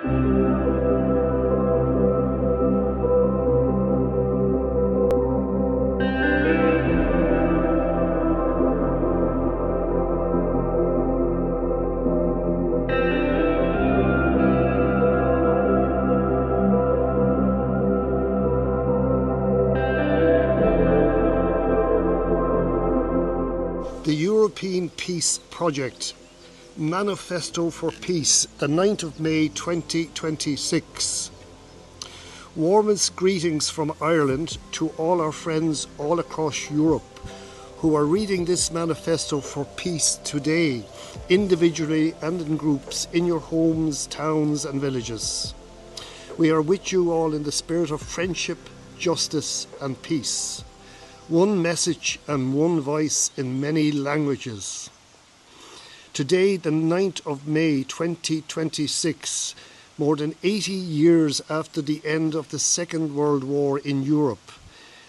The European Peace Project, Manifesto for Peace, the 9th of May 2026. Warmest greetings from Ireland to all our friends all across Europe who are reading this Manifesto for Peace today, individually and in groups, in your homes, towns and villages. We are with you all in the spirit of friendship, justice and peace. One message and one voice in many languages. Today, the 9th of May 2026, more than 80 years after the end of the Second World War in Europe,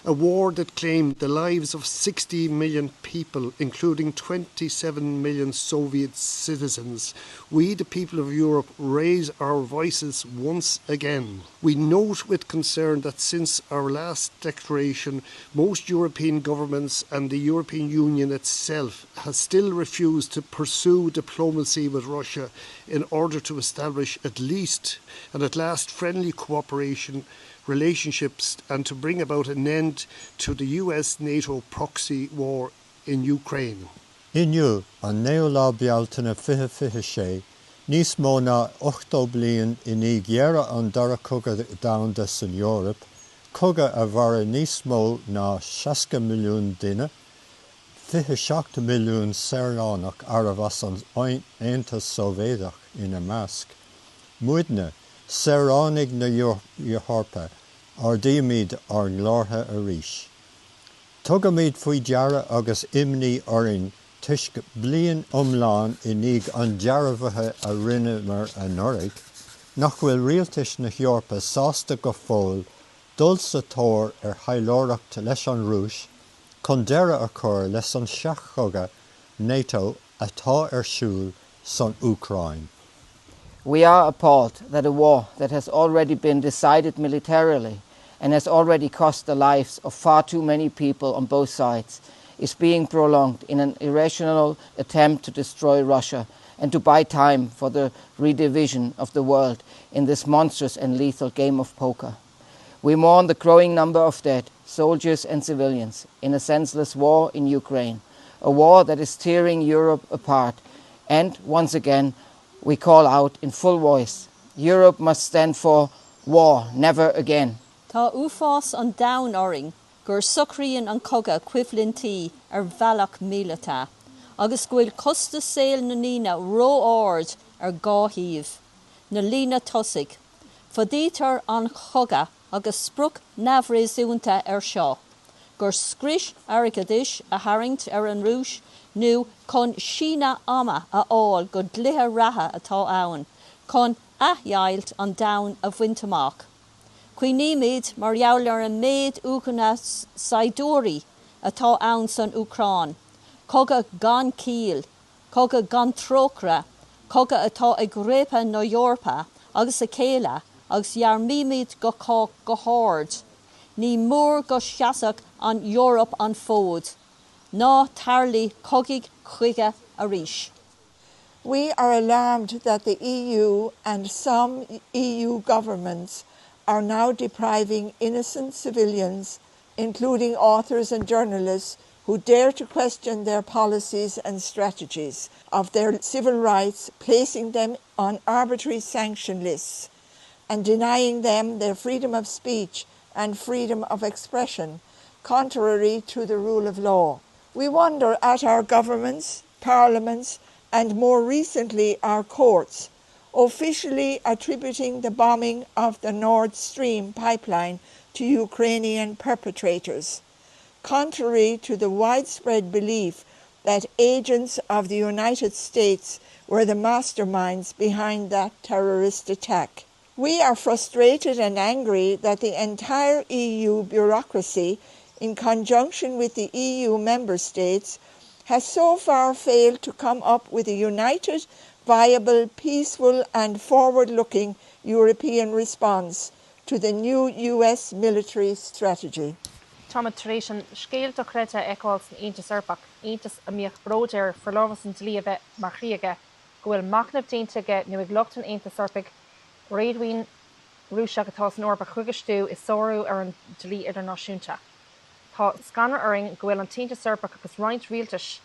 a war that claimed the lives of 60 million people, including 27 million Soviet citizens, we, the people of Europe, raise our voices once again. We note with concern that since our last declaration, most European governments and the European Union itself has still refused to pursue diplomacy with Russia in order to establish at last friendly cooperation relationships and to bring about an end to the US-NATO proxy war in Ukraine. Inniu an neolabialtana fihe sé, nís mó na 8 bliain iní ggéara an dara coga damda san Europe, coga a bhara nís mó na 60 milliún duine, 27 milliún Seránach arabas an Aontas Sóivéadach ina Measc. Muidne, Seránig na Eorpa, ar díomid ar glórtha a ríis. Tugamid faoi deara agus imní orin tuisc blian omláin inig an dearmhathe a rinne mar a Norig, nach bhfuil rialtais na Eorpa sásta go fóil dul sa tóir ar chailóireacht leis an Rúis, chun deireadh a chur leis an seachchoga NATO atá ar siúl san Ukraine. We are appalled that a war that has already been decided militarily and has already cost the lives of far too many people on both sides is being prolonged in an irrational attempt to destroy Russia and to buy time for the redivision of the world in this monstrous and lethal game of poker. We mourn the growing number of dead, soldiers and civilians, in a senseless war in Ukraine, a war that is tearing Europe apart, and once again we call out in full voice, Europe must stand for war, never again. Tá uafás an dain oring, gur sucríonn an coga cuimhlintí ar bhealach mílatá, agus gfuil costa saoil na lína ró ard ar gáthíomh, na lína tosig, fadítar an coga agus spruc nabhréasúnta ar seo, gur scris airgeadis a haringt ar an Rúis, nu chun sína ama a áil go dlithe ratha atá ann, chun atheilt an dain a bhainteach. Cuoiníimiid mar gheall ar an méid úchanna saidóirí atá ann san Ucrán, coga gan cíl, coga gan trócra, coga atá ag répa na Eorpa agus a céile agus dhearmíimiid go cá go háird, ní mór go seasach an Eorop an fód, ná tarlaí cogig chuige a ríis. We are alarmed that the EU and some EU governments are now depriving innocent civilians, including authors and journalists who dare to question their policies and strategies, of their civil rights, placing them on arbitrary sanction lists and denying them their freedom of speech and freedom of expression, contrary to the rule of law. We wonder at our governments, parliaments, and more recently our courts, officially attributing the bombing of the Nord Stream pipeline to Ukrainian perpetrators, contrary to the widespread belief that agents of the United States were the masterminds behind that terrorist attack. We are frustrated and angry that the entire EU bureaucracy, in conjunction with the EU member states, has so far failed to come up with a united, viable, peaceful and forward-looking European response to the new US military strategy? Tomatration scéal do chreide eáil san Aontas Eorpach, Aontas a míoch bróidear forlorvas an dlí a bheith mar chríoga, go bhfuil macnamh dainteige nó ag lucht an Aontas Eorpach réadmhaoin rúiseach atá san orpa chuigistú is sóú ar an dlí idirnáisiúnta. Tá scanar uring go bhfuil an Aontas Eorpach agus roinnt rialtas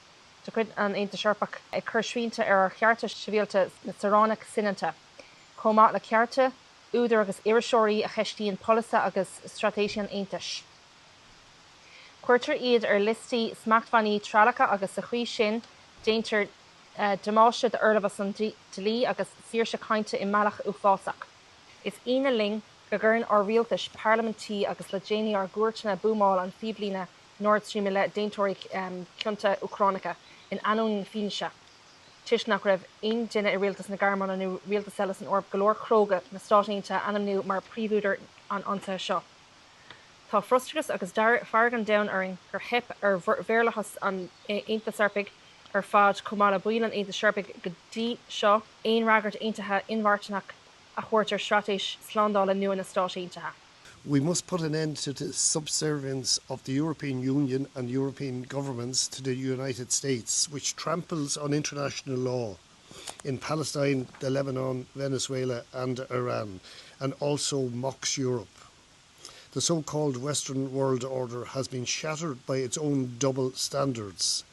do chuid an Aontas Eorpach ag chur srianta ar chearta sibhialta na Saránach sinanta. Chomá le cearta, údar agus iiriseoirí a cheistíonn polasa agus stratéisian Aontas. Cuirtar iad ar listí smachtbhaní tralacha agus a chuí sin déintear damáiste de urlabhas an dlí agus saoirse cainte i mealach uafásach. Is ina ling go gurn ar rialtas parlamentí agus le déine ar gúirtena búmáil an fiblína Nord Stream le déintóirí cionnta Ucránacha in anún fínise. Tis nach raibh aon duine i rialtas na Garmán anú rialtas eile an orb golóir chróga na stáisiúnta anamnú mar príomhúidir an ionta seo. Tá frustragus agus fargan down uring gur hip ar bhéarlachas an Aontas Eorpach ar fad cumála buil an Aontas Eorpach go dtí seo aon ragart aontathe inmhartanach a chuirtar stratéis slándála nua na stáisiúntathe. We must put an end to the subservience of the European Union and European governments to the United States, which tramples on international law in Palestine, the Lebanon, Venezuela and Iran, and also mocks Europe. The so-called Western world order has been shattered by its own double standards.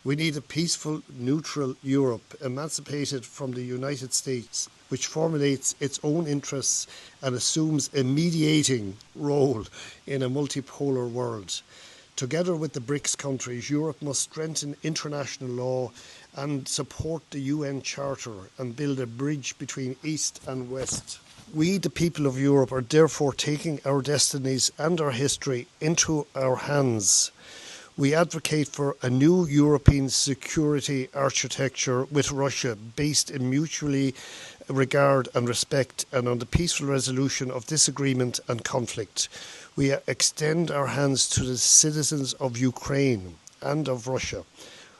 We need a peaceful, neutral Europe, emancipated from the United States, which formulates its own interests and assumes a mediating role in a multipolar world. Together with the BRICS countries, Europe must strengthen international law and support the UN Charter and build a bridge between East and West. We, the people of Europe, are therefore taking our destinies and our history into our hands. We advocate for a new European security architecture with Russia based in mutually regard and respect and on the peaceful resolution of disagreement and conflict. We extend our hands to the citizens of Ukraine and of Russia.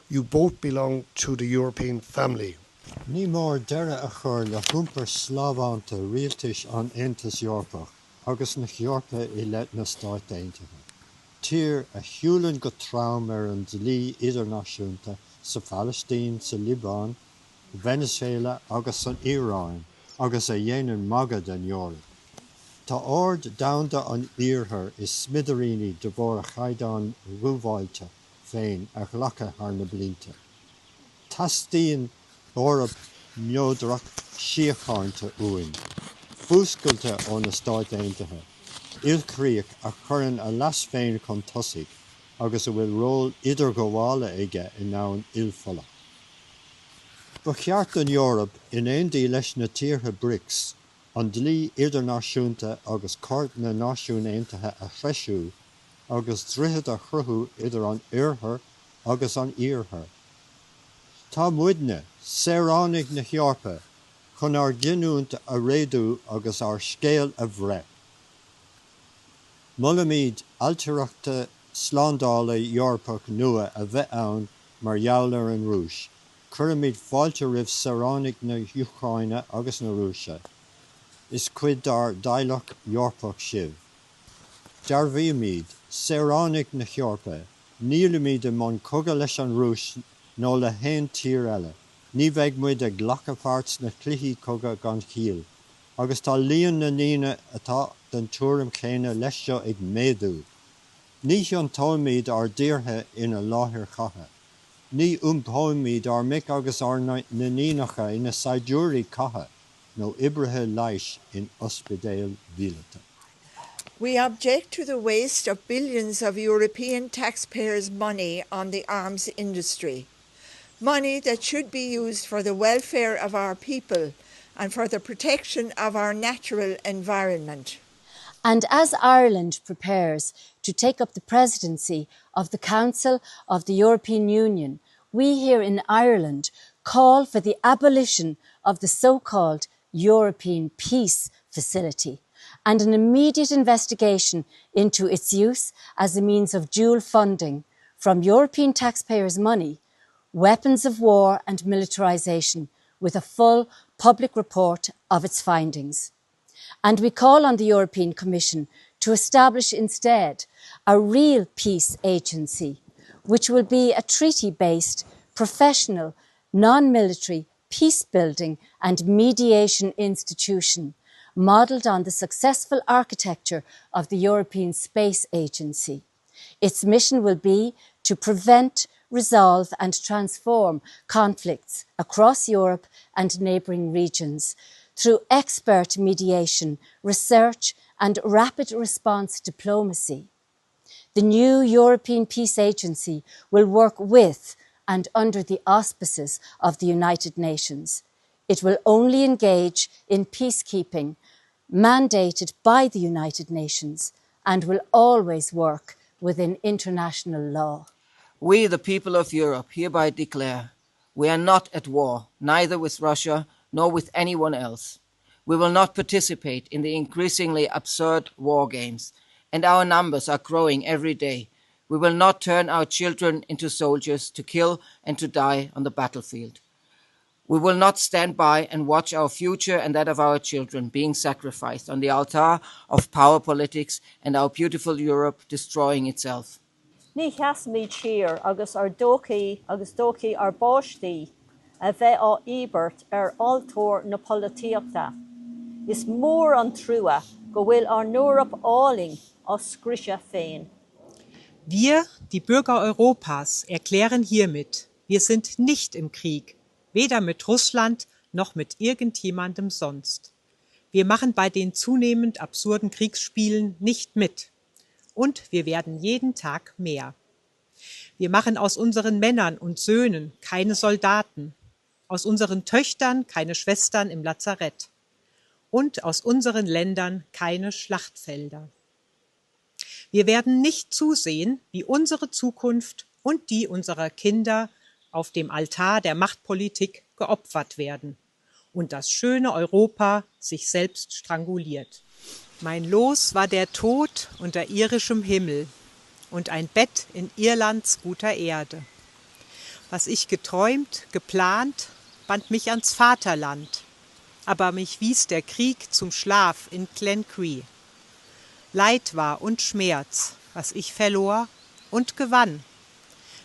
You both belong to the European family. Ní mór deire a chur le húmpar slávánta rialtais an Aontas Eorpach agus na Eorpa I let na Stáit Aontaithe. Tír a shiúlann go trám ar an dlí idirnáisiúnta sa Palestine, sa Libán, Venezuela agus san Iran agus a dhéanann magad an Eorp. Tá ord damhanda an iarthar is smidaríní de bhór a chaidán rúmháilte féin a ghlacha ar na blianta. Tastíonn Eorp neodrach síocháinte uainn, fúscailte ó na Stáit Aontaithe, ilchríoch a churann a leas féin chun tosaigh, agus a bhfuil ról idirghála aige in ann ilfala. Ba cheart an Eorp in aondaí leis na tíortha BRICS, an dlí idirnáisiúnta agus cort na náisiún Aontaithe a chreisiú, agus drithid a chruthú idir an iarthar agus an iarthar. Tá muidne Saránach na Eorpa chun ar gcinúnt a réadú agus ar scéal a bhreith. Mulamíd altarachta slándála Eorpach nua a bheith ann mar gheall an Rúis, churamíd fáilte ribh Saránach na Ucráine agus na Rúise. Is cuid dar dailech Eorpach sibh. Dearbhíomíd Saránach na Eorpa, nílamíd a man coga leis an Rúis nó le haon tír eile. Ní bheidh muid ag ghlachapáirt na cluichí coga gan chiall, agus tá líon na níine atá den túram chéine leis seo ag méadú. Ní an táimíd ar díortha ina láthir chatha. Ní táimíd ar mic agus ar na nínacha ina saidúirí catha, nó ibrithe leish in ospidéal bhíleata. We object to the waste of billions of European taxpayers' money on the arms industry. Money that should be used for the welfare of our people and for the protection of our natural environment. And as Ireland prepares to take up the presidency of the Council of the European Union, we here in Ireland call for the abolition of the so-called European Peace Facility and an immediate investigation into its use as a means of dual funding from European taxpayers' money, weapons of war and militarization, with a full public report of its findings. And we call on the European Commission to establish instead a real peace agency, which will be a treaty-based, professional, non-military, peace-building and mediation institution, modelled on the successful architecture of the European Space Agency. Its mission will be to prevent, resolve and transform conflicts across Europe and neighbouring regions through expert mediation, research and rapid response diplomacy. The new European Peace Agency will work with and under the auspices of the United Nations. It will only engage in peacekeeping mandated by the United Nations and will always work within international law. We, the people of Europe, hereby declare we are not at war, neither with Russia nor with anyone else. We will not participate in the increasingly absurd war games, and our numbers are growing every day. We will not turn our children into soldiers to kill and to die on the battlefield. We will not stand by and watch our future and that of our children being sacrificed on the altar of power politics and our beautiful Europe destroying itself. Ní cheas míid siar agus ar dócaí ar báistí a bheith á íbert ar altóir na polítíochta. Is mór an trúa go bhfuil ar Nórap áling á scrise féin. Wir, die Bürger Europas, erklären hiermit, wir sind nicht im Krieg, weder mit Russland noch mit irgendjemandem sonst. Wir machen bei den zunehmend absurden Kriegsspielen nicht mit. Und wir werden jeden Tag mehr. Wir machen aus unseren Männern und Söhnen keine Soldaten, aus unseren Töchtern keine Schwestern im Lazarett und aus unseren Ländern keine Schlachtfelder. Wir werden nicht zusehen, wie unsere Zukunft und die unserer Kinder auf dem Altar der Machtpolitik geopfert werden und das schöne Europa sich selbst stranguliert. Mein Los war der Tod unter irischem Himmel und ein Bett in Irlands guter Erde. Was ich geträumt, geplant, band mich ans Vaterland, aber mich wies der Krieg zum Schlaf in Glencree. Leid war und Schmerz, was ich verlor und gewann.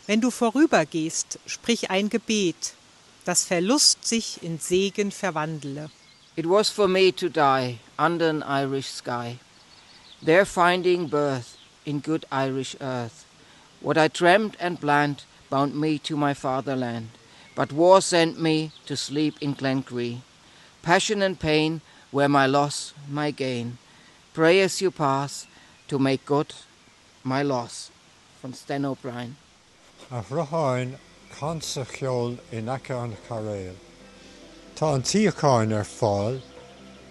Wenn du vorübergehst, sprich ein Gebet, dass Verlust sich in Segen verwandle. It was for me to die under an Irish sky, there finding birth in good Irish earth. What I dreamt and planned bound me to my fatherland, but war sent me to sleep in Glencree. Passion and pain were my loss, my gain. Pray as you pass to make good my loss. From Sten O'Brien. A Roháin Consacheol in Aca an Caréil. Tá an tíocáin ar fáil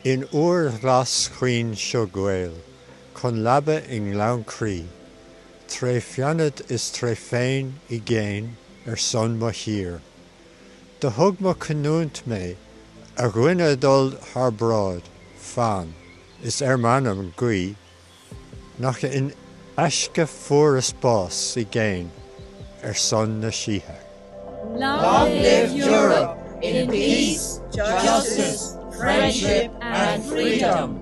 in uair glas chuoin seo ghail, chun labba in Glencree. Tre fianad is tre féin I géin ar son mo hir. De thug mo canúint mé, a ghuine dul haar brád, fan, is manam gui, nach in aisce fuair spás I géin ar son na síthe. Long live Europe in peace, justice, friendship and freedom.